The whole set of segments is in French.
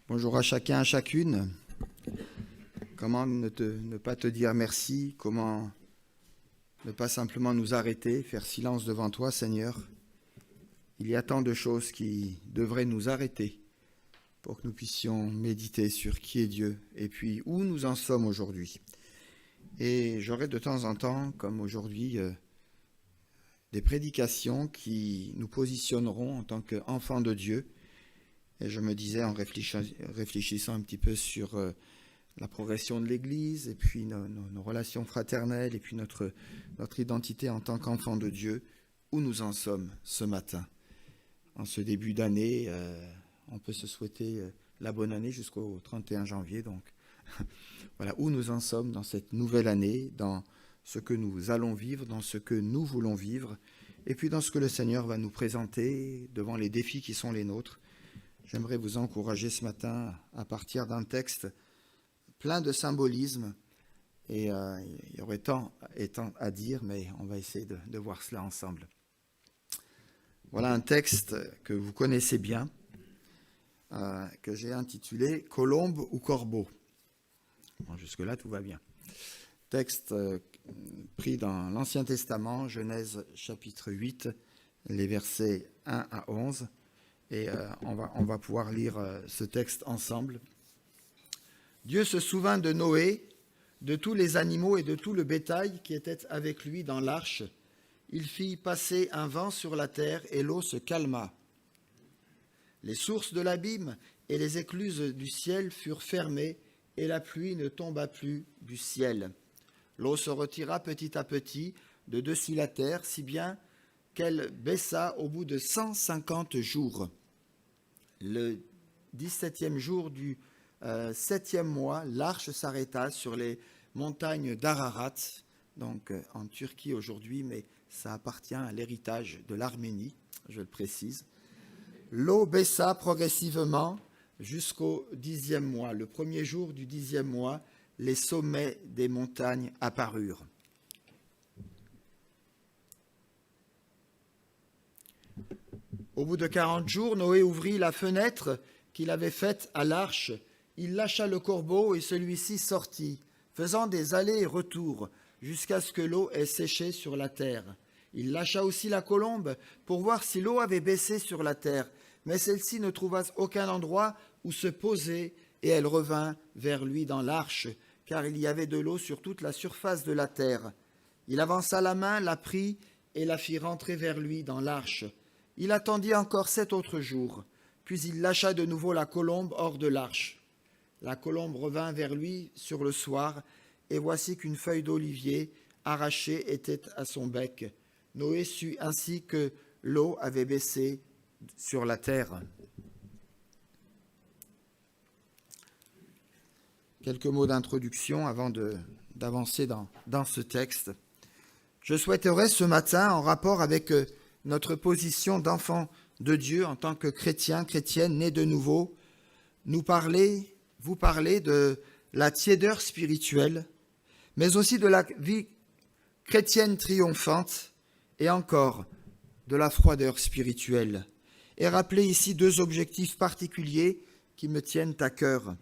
Bonjour à chacun, à chacune. Comment ne pas te dire merci? Comment ne pas simplement nous arrêter, faire silence devant toi, Seigneur? Il y a tant de choses qui devraient nous arrêter pour que nous puissions méditer sur qui est Dieu et puis où nous en sommes aujourd'hui. Et j'aurai de temps en temps, comme aujourd'hui, des prédications qui nous positionneront en tant qu'enfants de Dieu. Et je me disais, en réfléchissant un petit peu sur la progression de l'Église, et puis nos relations fraternelles, et puis notre identité en tant qu'enfants de Dieu, où nous en sommes ce matin. En ce début d'année, on peut se souhaiter la bonne année jusqu'au 31 janvier. Donc, voilà où nous en sommes dans cette nouvelle année, dans ce que nous allons vivre, dans ce que nous voulons vivre, et puis dans ce que le Seigneur va nous présenter devant les défis qui sont les nôtres. J'aimerais vous encourager ce matin à partir d'un texte plein de symbolisme, et il y aurait tant à dire, mais on va essayer de voir cela ensemble. Voilà un texte que vous connaissez bien, que j'ai intitulé « Colombe ou corbeau ». Bon, jusque-là, tout va bien. Texte pris dans l'Ancien Testament, Genèse chapitre 8, les versets 1 à 11. Et on va pouvoir lire ce texte ensemble. Dieu se souvint de Noé, de tous les animaux et de tout le bétail qui étaient avec lui dans l'arche. Il fit passer un vent sur la terre et l'eau se calma. Les sources de l'abîme et les écluses du ciel furent fermées et la pluie ne tomba plus du ciel. L'eau se retira petit à petit de dessus la terre, si bien qu'elle baissa au bout de 150 jours. Le 17e jour du 7e mois, l'arche s'arrêta sur les montagnes d'Ararat, donc en Turquie aujourd'hui, mais ça appartient à l'héritage de l'Arménie, je le précise. L'eau baissa progressivement jusqu'au 10e mois. Le premier jour du 10e mois, les sommets des montagnes apparurent. Au bout de 40 jours, Noé ouvrit la fenêtre qu'il avait faite à l'arche. Il lâcha le corbeau et celui-ci sortit, faisant des allers et retours jusqu'à ce que l'eau ait séché sur la terre. Il lâcha aussi la colombe pour voir si l'eau avait baissé sur la terre, mais celle-ci ne trouva aucun endroit où se poser et elle revint vers lui dans l'arche, car il y avait de l'eau sur toute la surface de la terre. Il avança la main, la prit et la fit rentrer vers lui dans l'arche. Il attendit encore 7 autres jours, puis il lâcha de nouveau la colombe hors de l'arche. La colombe revint vers lui sur le soir, et voici qu'une feuille d'olivier arrachée était à son bec. Noé sut ainsi que l'eau avait baissé sur la terre. Quelques mots d'introduction avant d'avancer dans ce texte. Je souhaiterais ce matin, en rapport avec notre position d'enfant de Dieu en tant que chrétien, chrétienne, nés de nouveau, vous parler de la tiédeur spirituelle, mais aussi de la vie chrétienne triomphante et encore de la froideur spirituelle. Et rappeler ici 2 objectifs particuliers qui me tiennent à cœur.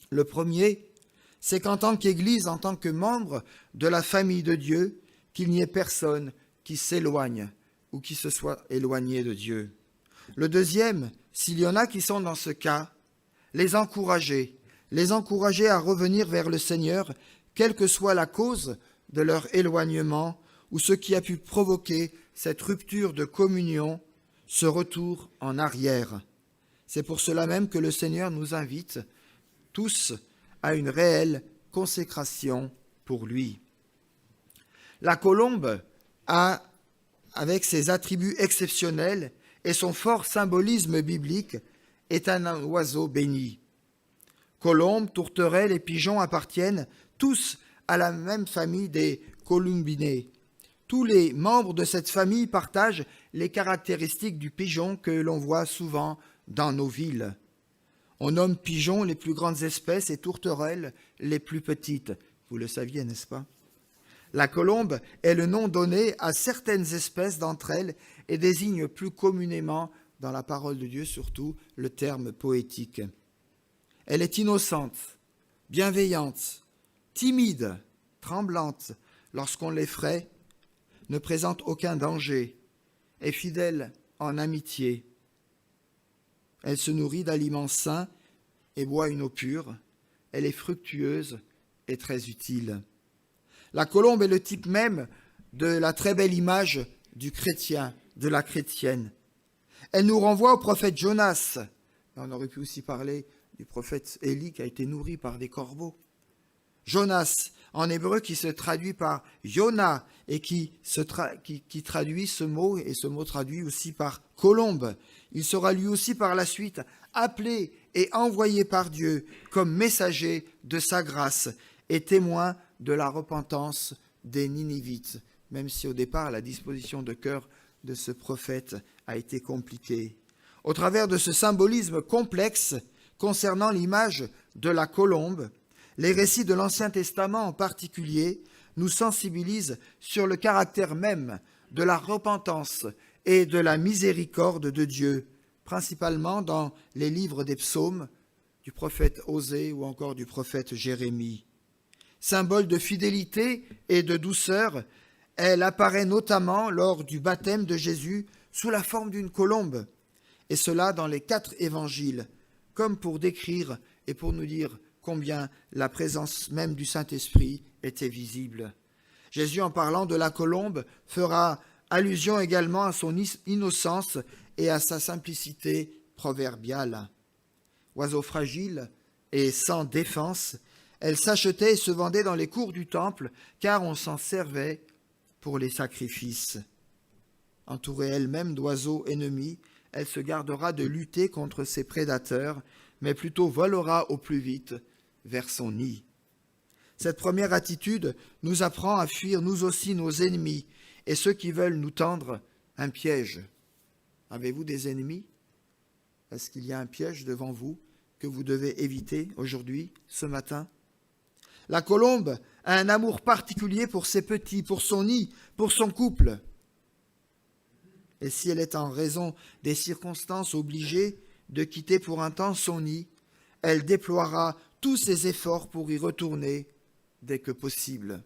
Le premier, c'est qu'en tant qu'Église, en tant que membre de la famille de Dieu, qu'il n'y ait personne qui s'éloigne ou qui se soit éloigné de Dieu. Le deuxième, s'il y en a qui sont dans ce cas, les encourager à revenir vers le Seigneur, quelle que soit la cause de leur éloignement ou ce qui a pu provoquer cette rupture de communion, ce retour en arrière. C'est pour cela même que le Seigneur nous invite tous à une réelle consécration pour lui. La colombe a, avec ses attributs exceptionnels et son fort symbolisme biblique, est un oiseau béni. Colombes, tourterelles et pigeons appartiennent tous à la même famille des columbinés. Tous les membres de cette famille partagent les caractéristiques du pigeon que l'on voit souvent dans nos villes. On nomme pigeons les plus grandes espèces et tourterelles les plus petites. Vous le saviez, n'est-ce pas? La colombe est le nom donné à certaines espèces d'entre elles et désigne plus communément, dans la parole de Dieu surtout, le terme poétique. Elle est innocente, bienveillante, timide, tremblante lorsqu'on l'effraie, ne présente aucun danger, est fidèle en amitié. Elle se nourrit d'aliments sains et boit une eau pure. Elle est fructueuse et très utile. La colombe est le type même de la très belle image du chrétien, de la chrétienne. Elle nous renvoie au prophète Jonas. On aurait pu aussi parler du prophète Élie qui a été nourri par des corbeaux. Jonas, en hébreu, qui se traduit par Yona et qui traduit ce mot, et ce mot traduit aussi par colombe. Il sera lui aussi par la suite appelé et envoyé par Dieu comme messager de sa grâce et témoin de la repentance des Ninivites, même si au départ la disposition de cœur de ce prophète a été compliquée. Au travers de ce symbolisme complexe concernant l'image de la colombe, les récits de l'Ancien Testament en particulier nous sensibilisent sur le caractère même de la repentance et de la miséricorde de Dieu, principalement dans les livres des psaumes, du prophète Osée ou encore du prophète Jérémie. Symbole de fidélité et de douceur, elle apparaît notamment lors du baptême de Jésus sous la forme d'une colombe, et cela dans les 4 évangiles, comme pour décrire et pour nous dire combien la présence même du Saint-Esprit était visible. Jésus, en parlant de la colombe, fera allusion également à son innocence et à sa simplicité proverbiale. Oiseau fragile et sans défense, elle s'achetait et se vendait dans les cours du temple, car on s'en servait pour les sacrifices. Entourée elle-même d'oiseaux ennemis, elle se gardera de lutter contre ses prédateurs, mais plutôt volera au plus vite vers son nid. Cette première attitude nous apprend à fuir nous aussi nos ennemis et ceux qui veulent nous tendre un piège. Avez-vous des ennemis? Est-ce qu'il y a un piège devant vous que vous devez éviter aujourd'hui, ce matin? La colombe a un amour particulier pour ses petits, pour son nid, pour son couple. Et si elle est en raison des circonstances obligée de quitter pour un temps son nid, elle déploiera tous ses efforts pour y retourner dès que possible.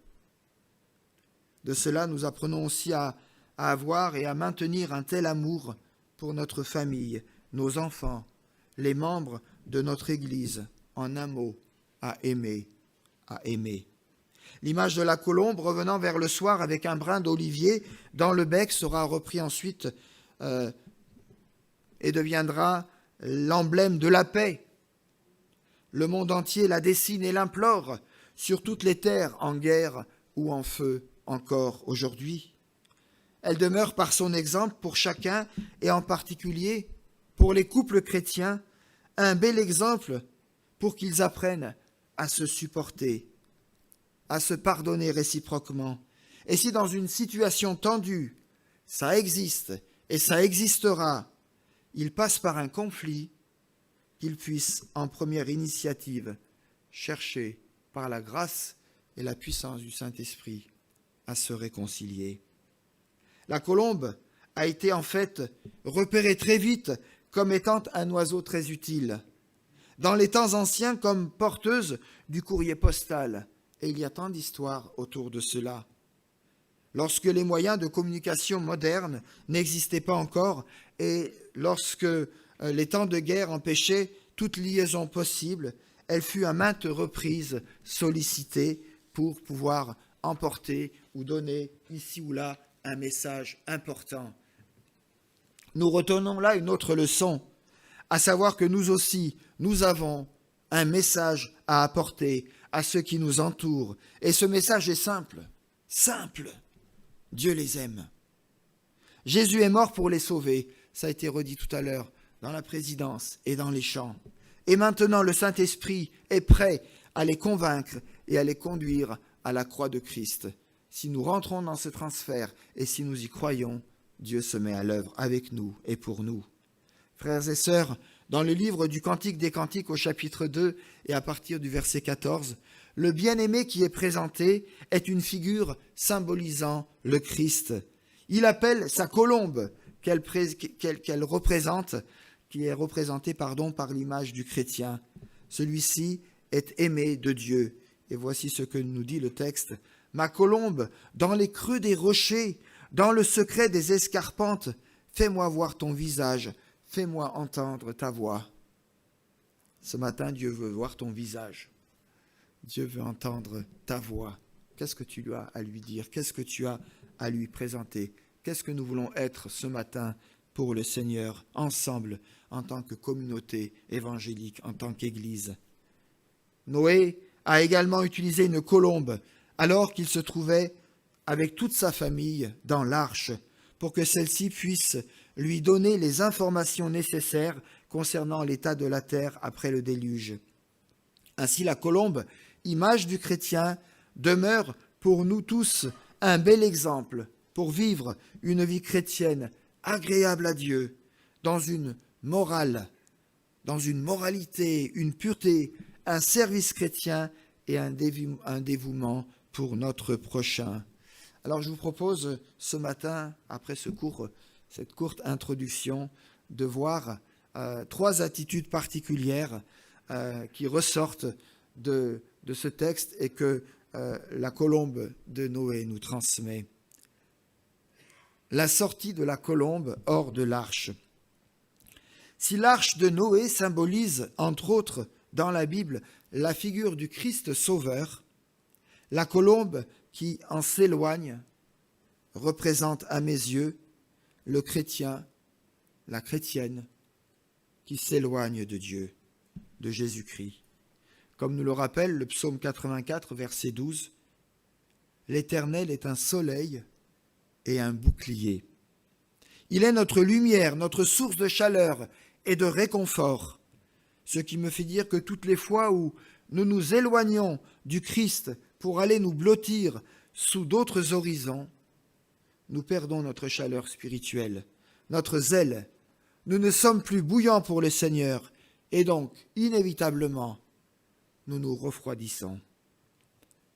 De cela, nous apprenons aussi à avoir et à maintenir un tel amour pour notre famille, nos enfants, les membres de notre Église, en un mot, à aimer, à aimer. L'image de la colombe revenant vers le soir avec un brin d'olivier dans le bec sera repris ensuite et deviendra l'emblème de la paix. Le monde entier la dessine et l'implore sur toutes les terres en guerre ou en feu encore aujourd'hui. Elle demeure par son exemple pour chacun et en particulier pour les couples chrétiens un bel exemple pour qu'ils apprennent à se supporter, à se pardonner réciproquement. Et si dans une situation tendue, ça existe et ça existera, ils passent par un conflit, qu'ils puissent en première initiative chercher par la grâce et la puissance du Saint-Esprit à se réconcilier. La colombe a été en fait repérée très vite comme étant un oiseau très utile, dans les temps anciens comme porteuse du courrier postal, et il y a tant d'histoires autour de cela. Lorsque les moyens de communication modernes n'existaient pas encore et lorsque les temps de guerre empêchaient toute liaison possible, elle fut à maintes reprises sollicitée pour pouvoir emporter ou donner ici ou là un message important. Nous retenons là une autre leçon, à savoir que nous aussi, nous avons un message à apporter à ceux qui nous entourent. Et ce message est simple, simple. Dieu les aime. Jésus est mort pour les sauver. Ça a été redit tout à l'heure dans la présidence et dans les chants. Et maintenant, le Saint-Esprit est prêt à les convaincre et à les conduire à la croix de Christ. Si nous rentrons dans ce transfert et si nous y croyons, Dieu se met à l'œuvre avec nous et pour nous. Frères et sœurs, dans le livre du Cantique des Cantiques au chapitre 2 et à partir du verset 14, le bien-aimé qui est présenté est une figure symbolisant le Christ. Il appelle sa colombe qu'elle représente, qui est représentée par l'image du chrétien. Celui-ci est aimé de Dieu. Et voici ce que nous dit le texte. Ma colombe, dans les creux des rochers, dans le secret des escarpentes, fais-moi voir ton visage, fais-moi entendre ta voix. Ce matin, Dieu veut voir ton visage. Dieu veut entendre ta voix. Qu'est-ce que tu as à lui dire? Qu'est-ce que tu as à lui présenter? Qu'est-ce que nous voulons être ce matin pour le Seigneur, ensemble, en tant que communauté évangélique, en tant qu'Église? Noé a également utilisé une colombe alors qu'il se trouvait avec toute sa famille dans l'arche pour que celle-ci puisse lui donner les informations nécessaires concernant l'état de la terre après le déluge. Ainsi, la colombe, image du chrétien, demeure pour nous tous un bel exemple pour vivre une vie chrétienne agréable à Dieu, dans une morale, dans une moralité, une pureté, un service chrétien et un dévouement pour notre prochain. Alors je vous propose ce matin, après cette courte introduction, de voir 3 attitudes particulières qui ressortent de ce texte et que la colombe de Noé nous transmet. La sortie de la colombe hors de l'arche. Si l'arche de Noé symbolise, entre autres, dans la Bible, la figure du Christ sauveur, la colombe qui en s'éloigne représente à mes yeux le chrétien, la chrétienne qui s'éloigne de Dieu, de Jésus-Christ. Comme nous le rappelle le psaume 84, verset 12, « L'Éternel est un soleil et un bouclier. Il est notre lumière, notre source de chaleur et de réconfort. » Ce qui me fait dire que toutes les fois où nous nous éloignons du Christ pour aller nous blottir sous d'autres horizons, nous perdons notre chaleur spirituelle, notre zèle. Nous ne sommes plus bouillants pour le Seigneur et donc, inévitablement, nous nous refroidissons.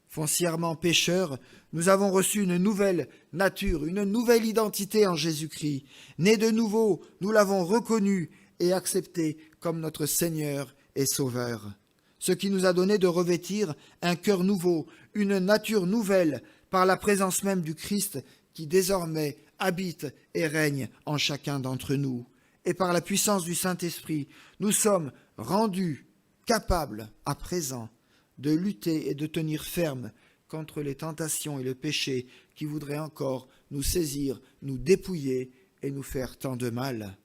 Foncièrement pécheurs, nous avons reçu une nouvelle nature, une nouvelle identité en Jésus-Christ. Né de nouveau, nous l'avons reconnu et accepté comme notre Seigneur et Sauveur. Ce qui nous a donné de revêtir un cœur nouveau, une nature nouvelle par la présence même du Christ qui désormais habite et règne en chacun d'entre nous. Et par la puissance du Saint-Esprit, nous sommes rendus capables à présent de lutter et de tenir ferme contre les tentations et le péché qui voudraient encore nous saisir, nous dépouiller et nous faire tant de mal.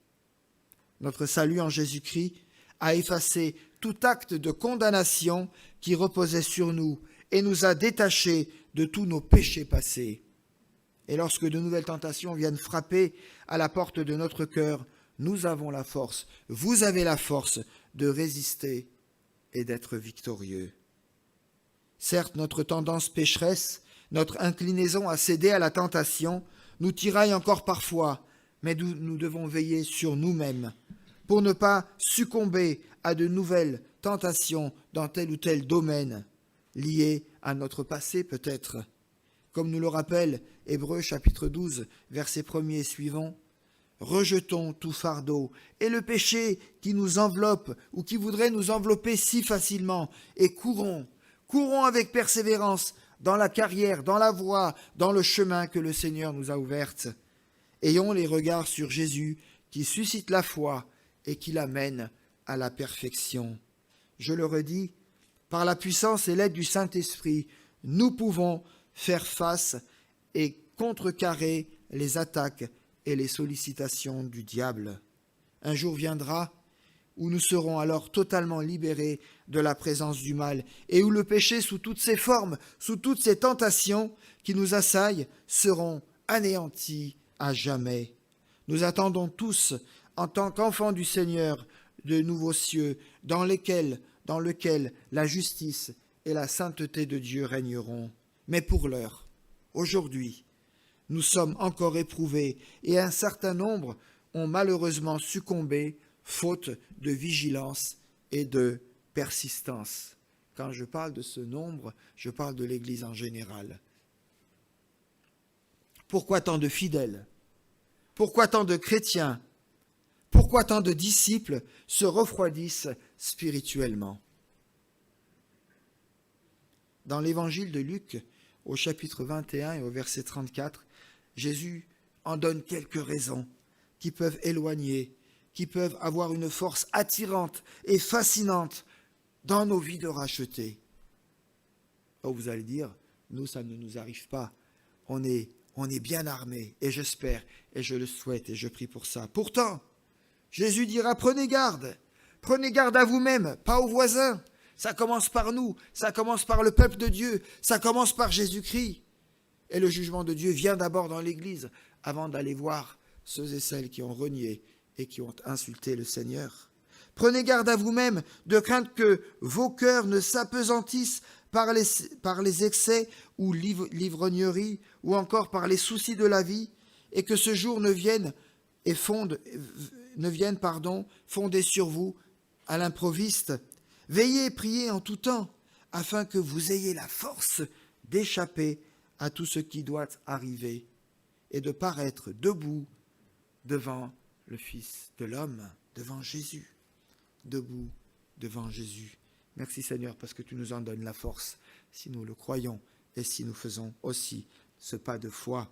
Notre salut en Jésus-Christ a effacé tout acte de condamnation qui reposait sur nous et nous a détachés de tous nos péchés passés. Et lorsque de nouvelles tentations viennent frapper à la porte de notre cœur, nous avons la force, vous avez la force de résister et d'être victorieux. Certes, notre tendance pécheresse, notre inclinaison à céder à la tentation, nous tiraille encore parfois, mais nous devons veiller sur nous-mêmes pour ne pas succomber à de nouvelles tentations dans tel ou tel domaine, liées à notre passé peut-être. Comme nous le rappelle Hébreux chapitre 12, versets 1er et suivants, « Rejetons tout fardeau et le péché qui nous enveloppe ou qui voudrait nous envelopper si facilement et courons avec persévérance dans la carrière, dans la voie, dans le chemin que le Seigneur nous a ouverte. Ayons les regards sur Jésus qui suscite la foi et qui l'amène à la perfection. » Je le redis, par la puissance et l'aide du Saint-Esprit, nous pouvons faire face et contrecarrer les attaques et les sollicitations du diable. Un jour viendra où nous serons alors totalement libérés de la présence du mal et où le péché sous toutes ses formes, sous toutes ses tentations qui nous assaillent, seront anéantis à jamais. Nous attendons tous, en tant qu'enfants du Seigneur, de nouveaux cieux dans lequel la justice et la sainteté de Dieu régneront. Mais pour l'heure, aujourd'hui, nous sommes encore éprouvés et un certain nombre ont malheureusement succombé faute de vigilance et de persistance. Quand je parle de ce nombre, je parle de l'Église en général. Pourquoi tant de fidèles? Pourquoi tant de chrétiens? Pourquoi tant de disciples se refroidissent spirituellement? Dans l'évangile de Luc, au chapitre 21 et au verset 34, Jésus en donne quelques raisons qui peuvent éloigner, qui peuvent avoir une force attirante et fascinante dans nos vies de rachetés. Oh, vous allez dire, nous, ça ne nous arrive pas. On est bien armés, et j'espère, et je le souhaite, et je prie pour ça. Pourtant, Jésus dira, prenez garde à vous-même, pas aux voisins. Ça commence par nous, ça commence par le peuple de Dieu, ça commence par Jésus-Christ. Et le jugement de Dieu vient d'abord dans l'Église, avant d'aller voir ceux et celles qui ont renié et qui ont insulté le Seigneur. Prenez garde à vous-même, de crainte que vos cœurs ne s'apesantissent par les excès ou l'ivrognerie, ou encore par les soucis de la vie, et que ce jour ne vienne fonder sur vous à l'improviste. Veillez et priez en tout temps, afin que vous ayez la force d'échapper à tout ce qui doit arriver, et de paraître debout devant le Fils de l'homme, devant Jésus. Debout devant Jésus. Merci Seigneur, parce que tu nous en donnes la force, si nous le croyons, et si nous faisons aussi ce pas de foi.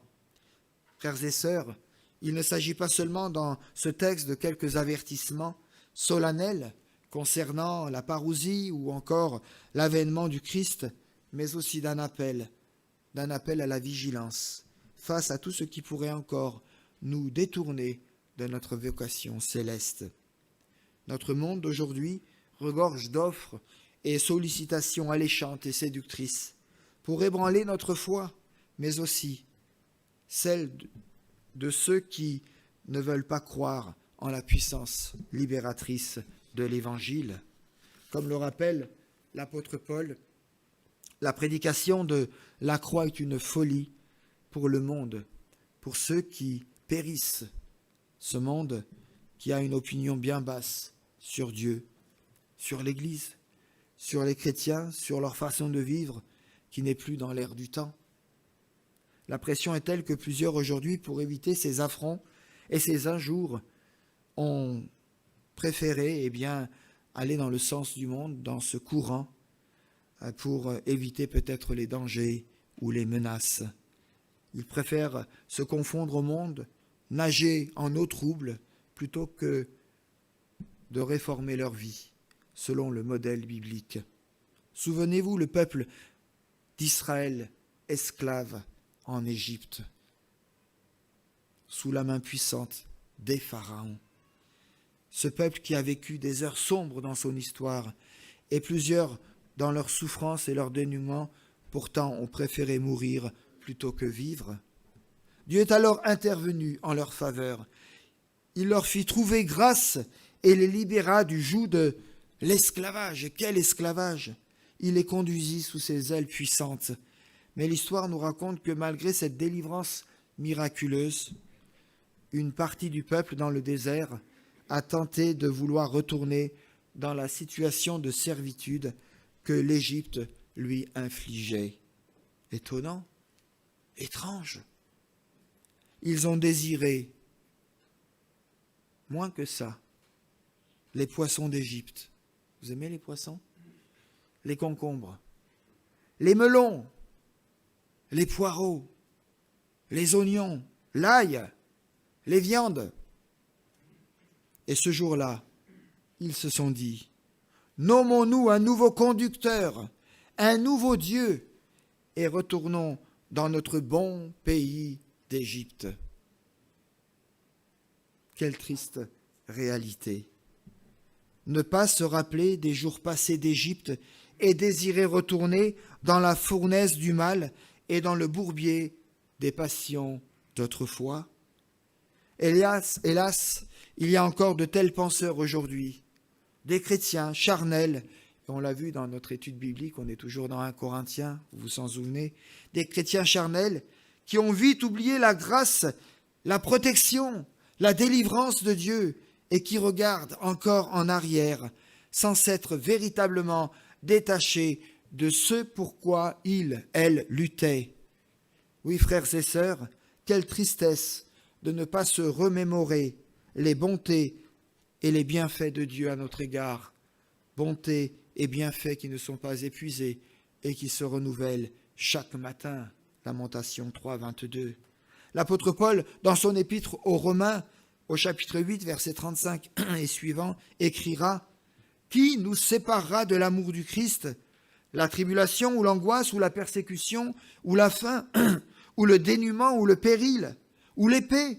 Frères et sœurs, il ne s'agit pas seulement dans ce texte de quelques avertissements solennels concernant la parousie ou encore l'avènement du Christ, mais aussi d'un appel à la vigilance face à tout ce qui pourrait encore nous détourner de notre vocation céleste. Notre monde d'aujourd'hui regorge d'offres et sollicitations alléchantes et séductrices pour ébranler notre foi, mais aussi celle de ceux qui ne veulent pas croire en la puissance libératrice de l'Évangile. Comme le rappelle l'apôtre Paul, la prédication de la croix est une folie pour le monde, pour ceux qui périssent, ce monde qui a une opinion bien basse sur Dieu, sur l'Église, sur les chrétiens, sur leur façon de vivre, qui n'est plus dans l'air du temps. La pression est telle que plusieurs aujourd'hui, pour éviter ces affronts et ces injures, ont préféré aller dans le sens du monde, dans ce courant, pour éviter peut-être les dangers ou les menaces. Ils préfèrent se confondre au monde, nager en eau trouble, plutôt que de réformer leur vie, selon le modèle biblique. Souvenez-vous, le peuple d'Israël, esclave en Égypte, sous la main puissante des pharaons. Ce peuple qui a vécu des heures sombres dans son histoire, et plusieurs, dans leur souffrance et leur dénuement, pourtant ont préféré mourir plutôt que vivre. Dieu est alors intervenu en leur faveur. Il leur fit trouver grâce et les libéra du joug de l'esclavage. Et quel esclavage! Il les conduisit sous ses ailes puissantes. Mais l'histoire nous raconte que malgré cette délivrance miraculeuse, une partie du peuple dans le désert a tenté de vouloir retourner dans la situation de servitude que l'Égypte lui infligeait. Étonnant, étrange. Ils ont désiré, moins que ça, les poissons d'Égypte. Vous aimez les poissons? Les concombres, les melons, les poireaux, les oignons, l'ail, les viandes. Et ce jour-là, ils se sont dit, nommons-nous un nouveau conducteur, un nouveau Dieu, et retournons dans notre bon pays d'Égypte. Quelle triste réalité. Ne pas se rappeler des jours passés d'Égypte et désirer retourner dans la fournaise du mal et dans le bourbier des passions d'autrefois. Hélas, il y a encore de tels penseurs aujourd'hui, des chrétiens charnels, et on l'a vu dans notre étude biblique, on est toujours dans 1 Corinthiens, vous vous en souvenez, des chrétiens charnels qui ont vite oublié la grâce, la protection, la délivrance de Dieu et qui regardent encore en arrière sans s'être véritablement détachés de ce pourquoi elles luttaient. Oui, frères et sœurs, quelle tristesse de ne pas se remémorer les bontés et les bienfaits de Dieu à notre égard, bontés et bienfaits qui ne sont pas épuisés et qui se renouvelle chaque matin. Lamentation 3, 22. L'apôtre Paul, dans son épître aux Romains, au chapitre 8, verset 35 et suivant, écrira « Qui nous séparera de l'amour du Christ ? La tribulation ou l'angoisse ou la persécution ou la faim ou le dénuement ou le péril ou l'épée ?»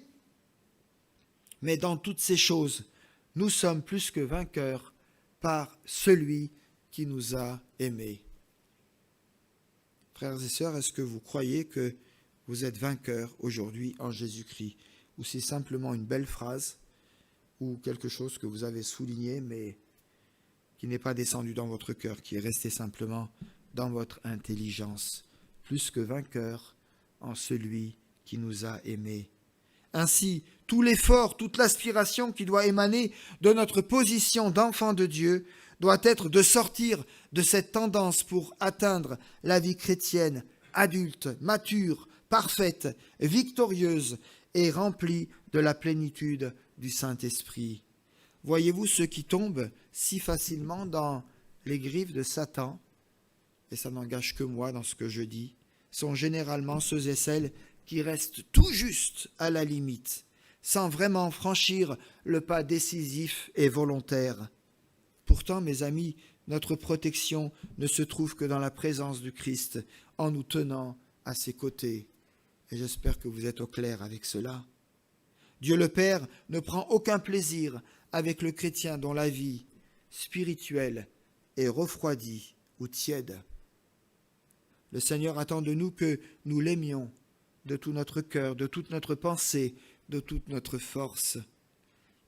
Mais dans toutes ces choses, nous sommes plus que vainqueurs par celui qui nous a aimés. Frères et sœurs, est-ce que vous croyez que vous êtes vainqueurs aujourd'hui en Jésus-Christ? Ou c'est simplement une belle phrase ou quelque chose que vous avez souligné mais qui n'est pas descendu dans votre cœur, qui est resté simplement dans votre intelligence? Plus que vainqueurs en celui qui nous a aimés. Ainsi, tout l'effort, toute l'aspiration qui doit émaner de notre position d'enfant de Dieu doit être de sortir de cette tendance pour atteindre la vie chrétienne adulte, mature, parfaite, victorieuse et remplie de la plénitude du Saint-Esprit. Voyez-vous ceux qui tombent si facilement dans les griffes de Satan, et ça n'engage que moi dans ce que je dis, sont généralement ceux et celles qui restent tout juste à la limite, sans vraiment franchir le pas décisif et volontaire. Pourtant, mes amis, notre protection ne se trouve que dans la présence du Christ, en nous tenant à ses côtés. Et j'espère que vous êtes au clair avec cela. Dieu le Père ne prend aucun plaisir avec le chrétien dont la vie spirituelle est refroidie ou tiède. Le Seigneur attend de nous que nous l'aimions de tout notre cœur, de toute notre pensée, de toute notre force.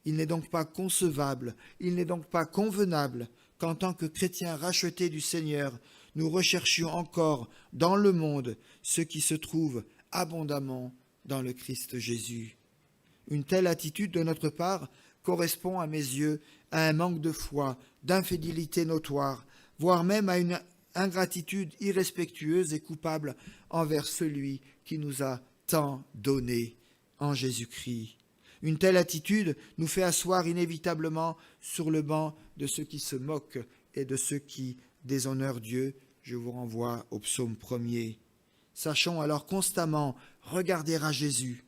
Il n'est donc pas concevable, il n'est donc pas convenable qu'en tant que chrétiens rachetés du Seigneur, nous recherchions encore dans le monde ce qui se trouve abondamment dans le Christ Jésus. Une telle attitude de notre part correspond à mes yeux à un manque de foi, d'infidélité notoire, voire même à une ingratitude irrespectueuse et coupable envers celui qui nous a tant donné en Jésus-Christ. Une telle attitude nous fait asseoir inévitablement sur le banc de ceux qui se moquent et de ceux qui déshonorent Dieu. Je vous renvoie au psaume 1er. Sachons alors constamment regarder à Jésus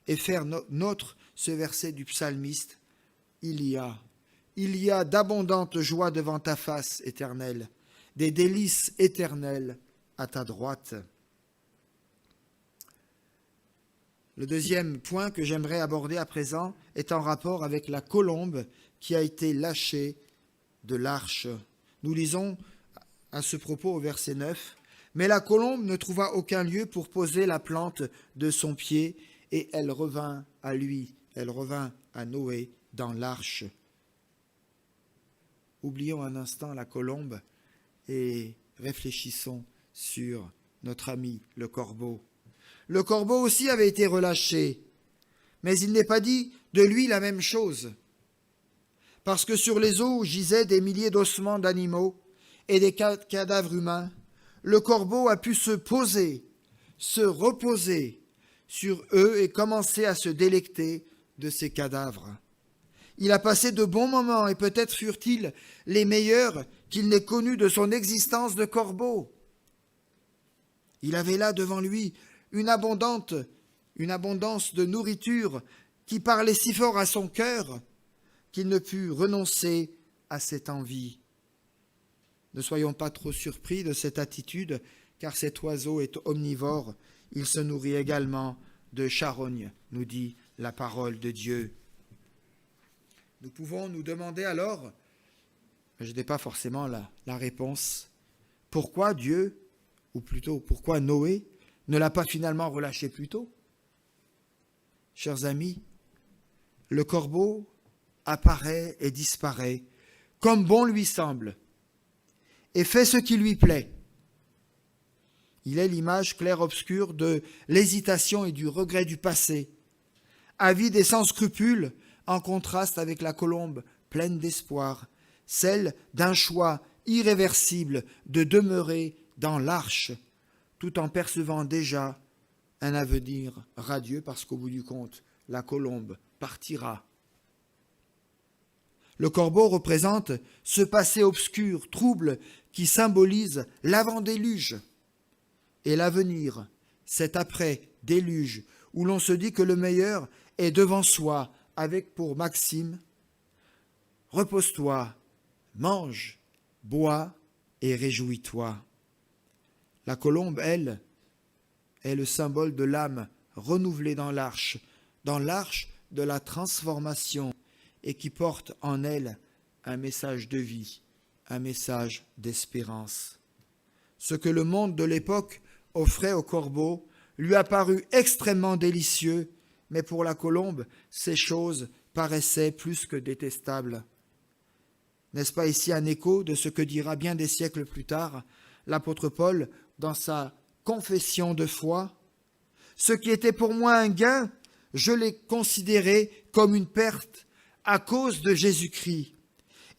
et faire nôtre ce verset du psalmiste. Il y a d'abondantes joies devant ta face, Éternel, des délices éternelles à ta droite. Le deuxième point que j'aimerais aborder à présent est en rapport avec la colombe qui a été lâchée de l'arche. Nous lisons à ce propos au verset 9, « Mais la colombe ne trouva aucun lieu pour poser la plante de son pied, et elle revint à lui, elle revint à Noé dans l'arche. » Oublions un instant la colombe et réfléchissons sur notre ami le corbeau. Le corbeau aussi avait été relâché, mais il n'est pas dit de lui la même chose. Parce que sur les eaux gisaient des milliers d'ossements d'animaux et des cadavres humains, le corbeau a pu se poser, se reposer sur eux et commencer à se délecter de ces cadavres. Il a passé de bons moments et peut-être furent-ils les meilleurs qu'il n'ait connus de son existence de corbeau. Il avait là devant lui une abondance de nourriture qui parlait si fort à son cœur qu'il ne put renoncer à cette envie. Ne soyons pas trop surpris de cette attitude, car cet oiseau est omnivore. Il se nourrit également de charognes, nous dit la parole de Dieu. Nous pouvons nous demander alors, je n'ai pas forcément la réponse, pourquoi Dieu, ou plutôt pourquoi Noé, ne l'a pas finalement relâché plus tôt? Chers amis, le corbeau apparaît et disparaît comme bon lui semble et fait ce qui lui plaît. Il est l'image claire-obscure de l'hésitation et du regret du passé, avide et sans scrupules, en contraste avec la colombe pleine d'espoir, celle d'un choix irréversible de demeurer dans l'arche, tout en percevant déjà un avenir radieux, parce qu'au bout du compte, la colombe partira. Le corbeau représente ce passé obscur, trouble, qui symbolise l'avant-déluge. Et l'avenir, cet après-déluge, où l'on se dit que le meilleur est devant soi, avec pour maxime « Repose-toi, mange, bois et réjouis-toi ». La colombe, elle, est le symbole de l'âme renouvelée dans l'arche de la transformation, et qui porte en elle un message de vie, un message d'espérance. Ce que le monde de l'époque offrait au corbeau lui a paru extrêmement délicieux, mais pour la colombe, ces choses paraissaient plus que détestables. N'est-ce pas ici un écho de ce que dira bien des siècles plus tard l'apôtre Paul dans sa confession de foi ? Ce qui était pour moi un gain, je l'ai considéré comme une perte à cause de Jésus-Christ.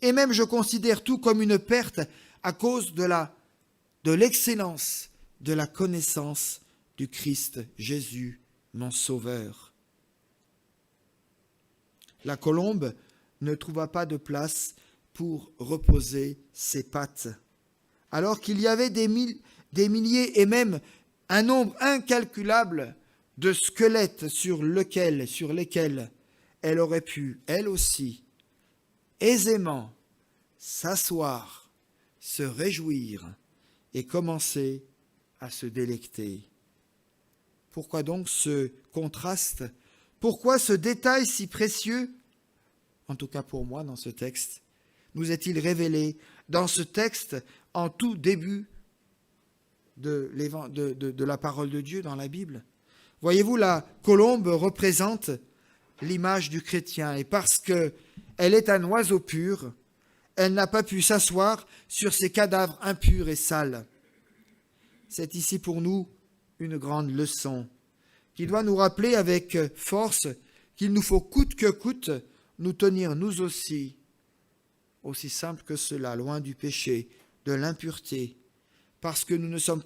Et même je considère tout comme une perte à cause de l'excellence de la connaissance du Christ Jésus, mon Sauveur. La colombe ne trouva pas de place pour reposer ses pattes, alors qu'il y avait des milliers et même un nombre incalculable de squelettes sur lesquels elle aurait pu, elle aussi, aisément s'asseoir, se réjouir et commencer à se délecter. Pourquoi donc ce contraste? Pourquoi ce détail si précieux, en tout cas pour moi dans ce texte, nous est-il révélé dans ce texte en tout début de la parole de Dieu dans la Bible? Voyez-vous, la colombe représente l'image du chrétien, et parce qu'elle est un oiseau pur, elle n'a pas pu s'asseoir sur ces cadavres impurs et sales. C'est ici pour nous une grande leçon qui doit nous rappeler avec force qu'il nous faut coûte que coûte nous tenir nous aussi simple que cela, loin du péché, de l'impureté, parce que nous sommes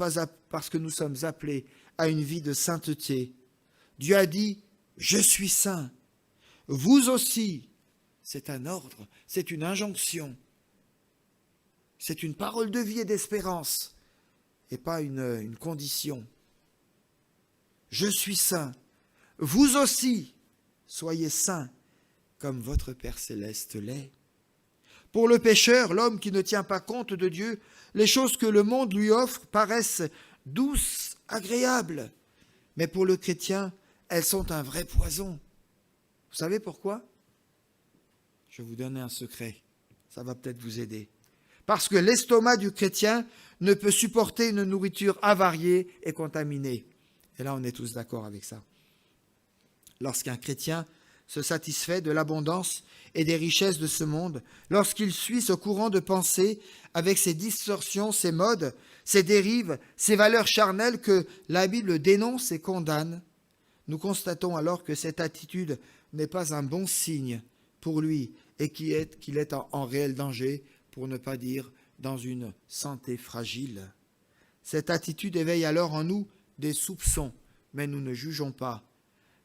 appelés à une vie de sainteté. Dieu a dit « Je suis saint ». Vous aussi, c'est un ordre, c'est une injonction, c'est une parole de vie et d'espérance, et pas une condition. Je suis saint. Vous aussi, soyez saints, comme votre Père céleste l'est. Pour le pécheur, l'homme qui ne tient pas compte de Dieu, les choses que le monde lui offre paraissent douces, agréables. Mais pour le chrétien, elles sont un vrai poison. Vous savez pourquoi? Je vais vous donner un secret. Ça va peut-être vous aider. Parce que l'estomac du chrétien ne peut supporter une nourriture avariée et contaminée. Et là, on est tous d'accord avec ça. Lorsqu'un chrétien se satisfait de l'abondance et des richesses de ce monde, lorsqu'il suit ce courant de pensée avec ses distorsions, ses modes, ses dérives, ses valeurs charnelles que la Bible dénonce et condamne, nous constatons alors que cette attitude n'est pas un bon signe pour lui et qu'il est en réel danger, pour ne pas dire dans une santé fragile. Cette attitude éveille alors en nous des soupçons, mais nous ne jugeons pas.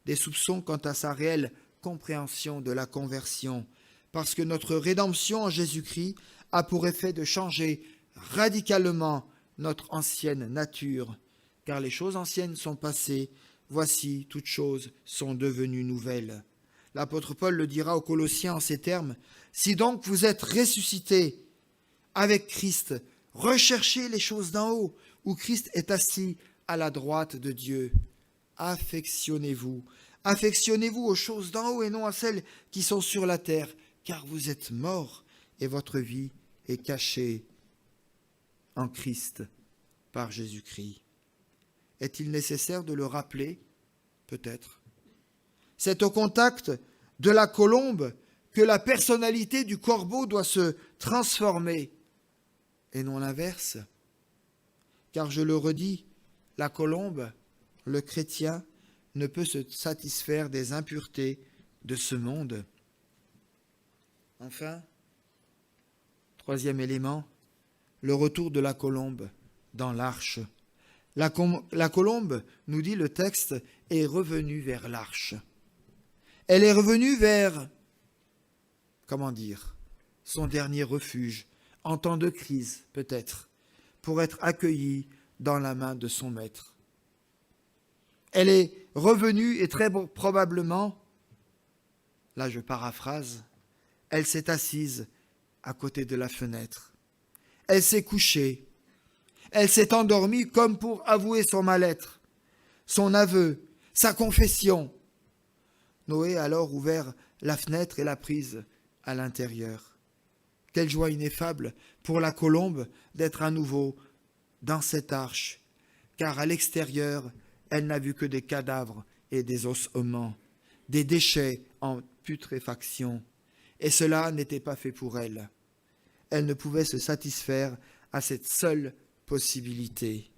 Des soupçons quant à sa réelle compréhension de la conversion, parce que notre rédemption en Jésus-Christ a pour effet de changer radicalement notre ancienne nature, car les choses anciennes sont passées, voici, toutes choses sont devenues nouvelles. L'apôtre Paul le dira aux Colossiens en ces termes, « Si donc vous êtes ressuscités avec Christ, recherchez les choses d'en haut, où Christ est assis à la droite de Dieu. Affectionnez-vous aux choses d'en haut et non à celles qui sont sur la terre, car vous êtes morts et votre vie est cachée en Christ par Jésus-Christ. » Est-il nécessaire de le rappeler? Peut-être. C'est au contact de la colombe que la personnalité du corbeau doit se transformer, et non l'inverse. Car je le redis, la colombe, le chrétien, ne peut se satisfaire des impuretés de ce monde. Enfin, troisième élément, le retour de la colombe dans l'arche. La colombe, nous dit le texte, est revenue vers l'arche. Elle est revenue vers, son dernier refuge, en temps de crise peut-être, pour être accueillie dans la main de son maître. Elle est revenue et très probablement, là je paraphrase, elle s'est assise à côté de la fenêtre. Elle s'est couchée. Elle s'est endormie comme pour avouer son mal-être, son aveu, sa confession. Noé a alors ouvert la fenêtre et l'a prise à l'intérieur. Quelle joie ineffable pour la colombe d'être à nouveau dans cette arche, car à l'extérieur, elle n'a vu que des cadavres et des ossements, des déchets en putréfaction. Et cela n'était pas fait pour elle. Elle ne pouvait se satisfaire à cette seule possibilité.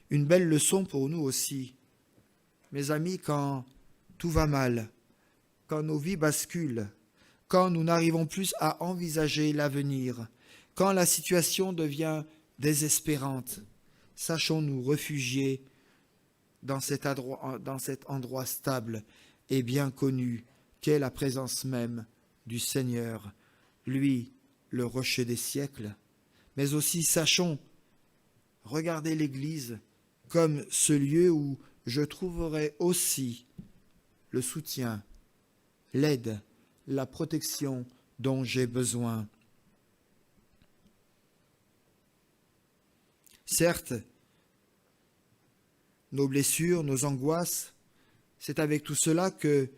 Une belle leçon pour nous aussi. Mes amis, quand tout va mal, quand nos vies basculent, quand nous n'arrivons plus à envisager l'avenir, quand la situation devient désespérante, sachons nous réfugier dans cet endroit stable et bien connu qu'est la présence même du Seigneur, lui, le rocher des siècles. Mais aussi sachons regarder l'Église comme ce lieu où je trouverai aussi le soutien, l'aide, la protection dont j'ai besoin. Certes, nos blessures, nos angoisses, c'est avec tout cela que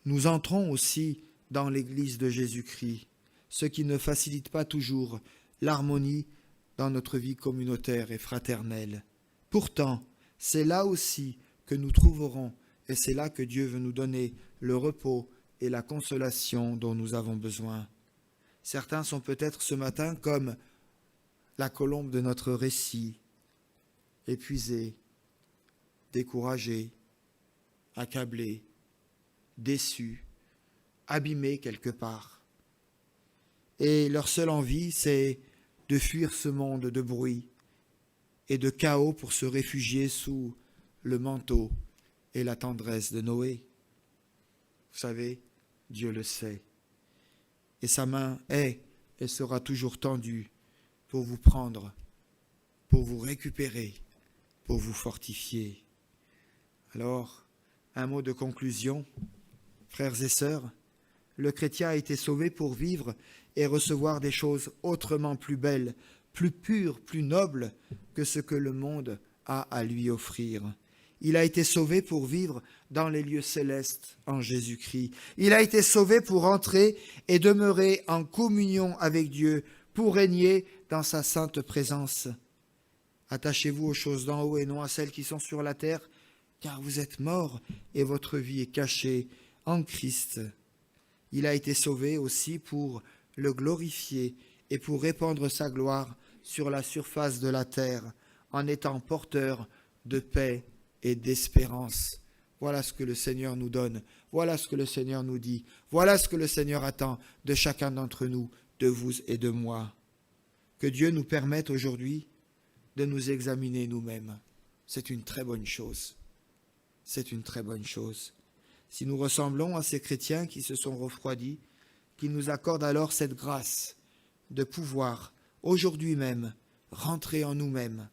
nous entrons aussi dans l'Église de Jésus-Christ, ce qui ne facilite pas toujours l'harmonie dans notre vie communautaire et fraternelle. Pourtant, c'est là aussi que nous trouverons, et c'est là que Dieu veut nous donner le repos et la consolation dont nous avons besoin. Certains sont peut-être ce matin comme la colombe de notre récit, épuisés, découragés, accablés, déçus, abîmés quelque part. Et leur seule envie, c'est de fuir ce monde de bruit et de chaos pour se réfugier sous le manteau et la tendresse de Noé. Vous savez, Dieu le sait. Et sa main est et sera toujours tendue pour vous prendre, pour vous récupérer, pour vous fortifier. Alors, un mot de conclusion. Frères et sœurs, le chrétien a été sauvé pour vivre et recevoir des choses autrement plus belles, plus pures, plus nobles que ce que le monde a à lui offrir. Il a été sauvé pour vivre dans les lieux célestes en Jésus-Christ. Il a été sauvé pour entrer et demeurer en communion avec Dieu, pour régner dans sa sainte présence. Attachez-vous aux choses d'en haut et non à celles qui sont sur la terre, car vous êtes morts et votre vie est cachée en Christ. Il a été sauvé aussi pour le glorifier et pour répandre sa gloire sur la surface de la terre, en étant porteur de paix et d'espérance. Voilà ce que le Seigneur nous donne, voilà ce que le Seigneur nous dit, voilà ce que le Seigneur attend de chacun d'entre nous, de vous et de moi. Que Dieu nous permette aujourd'hui de nous examiner nous-mêmes. C'est une très bonne chose. C'est une très bonne chose. Si nous ressemblons à ces chrétiens qui se sont refroidis, qu'il nous accorde alors cette grâce de pouvoir, aujourd'hui même, rentrer en nous-mêmes,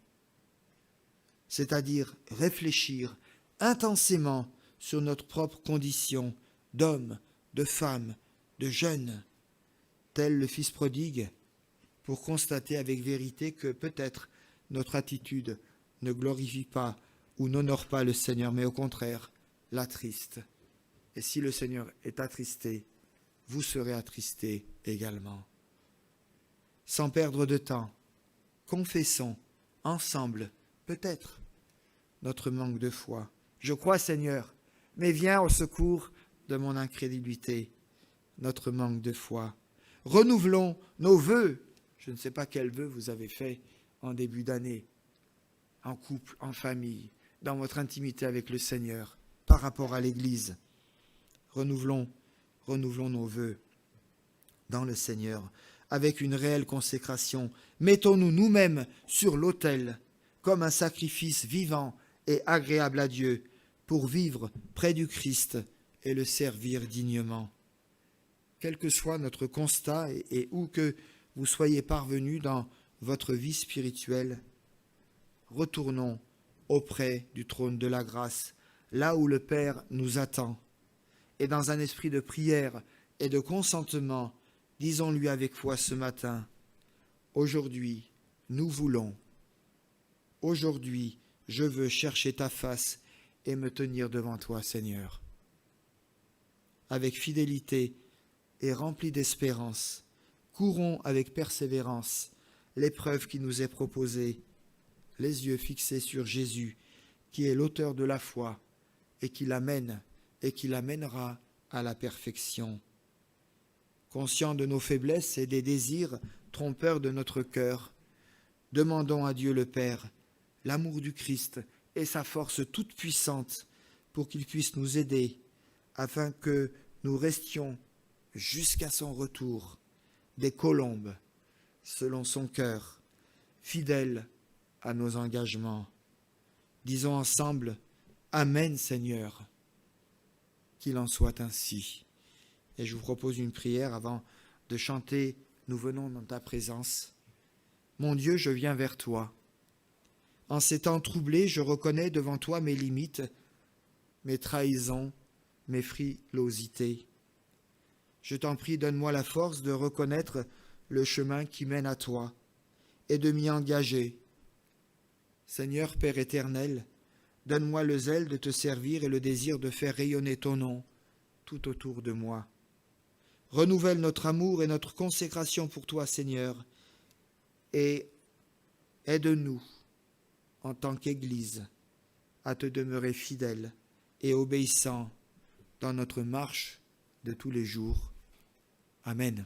c'est-à-dire réfléchir intensément sur notre propre condition d'homme, de femme, de jeune, tel le Fils prodigue, pour constater avec vérité que peut-être notre attitude ne glorifie pas ou n'honore pas le Seigneur, mais au contraire, l'attriste. Et si le Seigneur est attristé, vous serez attristés également. Sans perdre de temps, confessons ensemble, peut-être, notre manque de foi. Je crois, Seigneur, mais viens au secours de mon incrédulité, notre manque de foi. Renouvelons nos vœux. Je ne sais pas quels vœux vous avez faits en début d'année, en couple, en famille, dans votre intimité avec le Seigneur, par rapport à l'Église. Renouvelons nos vœux dans le Seigneur, avec une réelle consécration. Mettons-nous nous-mêmes sur l'autel, comme un sacrifice vivant et agréable à Dieu, pour vivre près du Christ et le servir dignement. Quel que soit notre constat et où que vous soyez parvenus dans votre vie spirituelle. Retournons auprès du trône de la grâce, là où le Père nous attend. Et dans un esprit de prière et de consentement, disons-lui avec foi ce matin, aujourd'hui, nous voulons. Aujourd'hui, je veux chercher ta face et me tenir devant toi, Seigneur. Avec fidélité et remplis d'espérance, courons avec persévérance l'épreuve qui nous est proposée, les yeux fixés sur Jésus, qui est l'auteur de la foi et qui l'amène et qui l'amènera à la perfection. Conscients de nos faiblesses et des désirs trompeurs de notre cœur, demandons à Dieu le Père l'amour du Christ et sa force toute puissante pour qu'il puisse nous aider afin que nous restions jusqu'à son retour des colombes selon son cœur, fidèles à nos engagements. Disons ensemble, Amen Seigneur, qu'il en soit ainsi. Et je vous propose une prière avant de chanter « Nous venons dans ta présence ». Mon Dieu, je viens vers toi. En ces temps troublés, je reconnais devant toi mes limites, mes trahisons, mes frilosités. Je t'en prie, donne-moi la force de reconnaître le chemin qui mène à toi et de m'y engager. Seigneur Père éternel, donne-moi le zèle de te servir et le désir de faire rayonner ton nom tout autour de moi. Renouvelle notre amour et notre consécration pour toi, Seigneur, et aide-nous, en tant qu'Église, à te demeurer fidèles et obéissants dans notre marche de tous les jours. Amen.